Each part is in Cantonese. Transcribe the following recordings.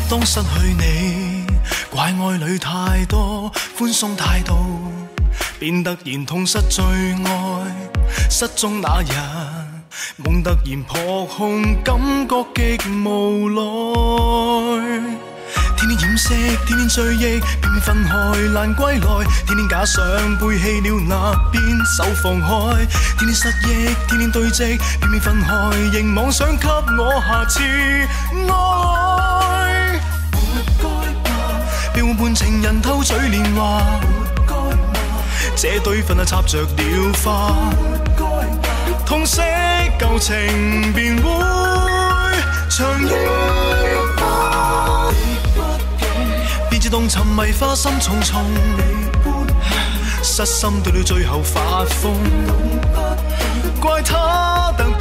當失去你，怪愛裏太多寬鬆態度，便突然痛失最愛。失蹤那日，夢突然撲空，感覺極無奈。天天掩飾，天天追憶，偏偏分開難歸來。天天假想背棄了那邊手放開，天天失憶，天天堆積，偏偏分開，仍妄想給我下次愛。活該吧，被換伴情人偷取年華。活該嗎？這對份插着了花。活該吧，痛惜舊情便會長遠吧。別自動沉迷花心重重，失心到了最後發瘋，怪他突然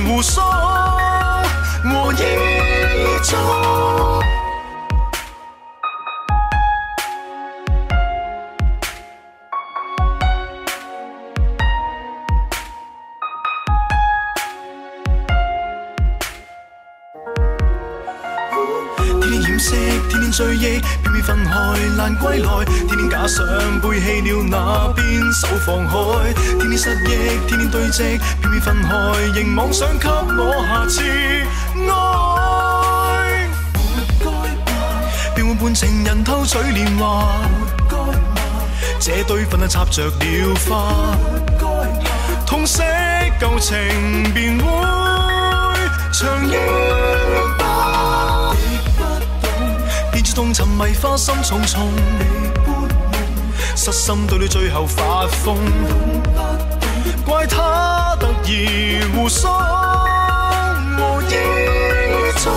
胡鬚和意中。天天追憶，偏偏分開難歸來。天天假想背棄了那邊手放開，天天失憶，天天堆積，偏偏分開，仍妄想給我下次愛。活該吧，便換伴情人偷取年華。活該嗎？這對份插着了花。活該吧，痛惜舊情便會長遠吧。自動沉迷花心重重，失心到了最後發瘋，怪他突然胡鬚和意中。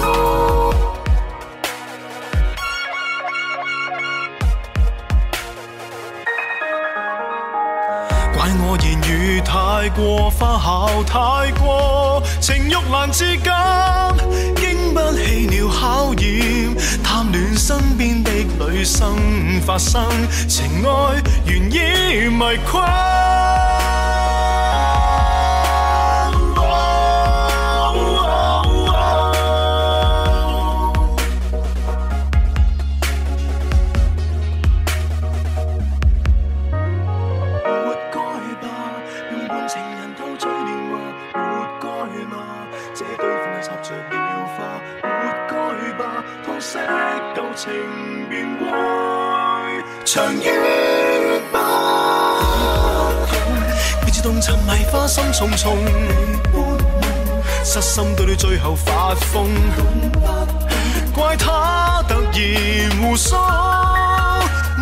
怪我言語太過花巧，太過情慾難自監，經不起了考驗，貪戀身邊的女生發生情愛原意迷困。情便會長遠吧，別自動沉迷花心重重，失心到了最後發瘋，怪他突然胡鬚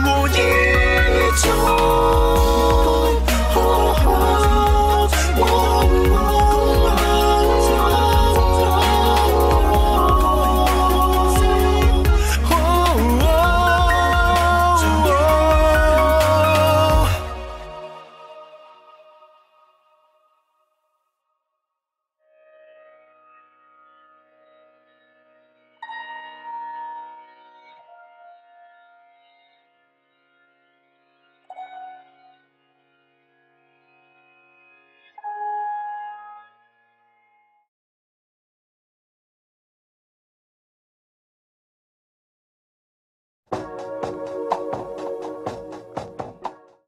和意中。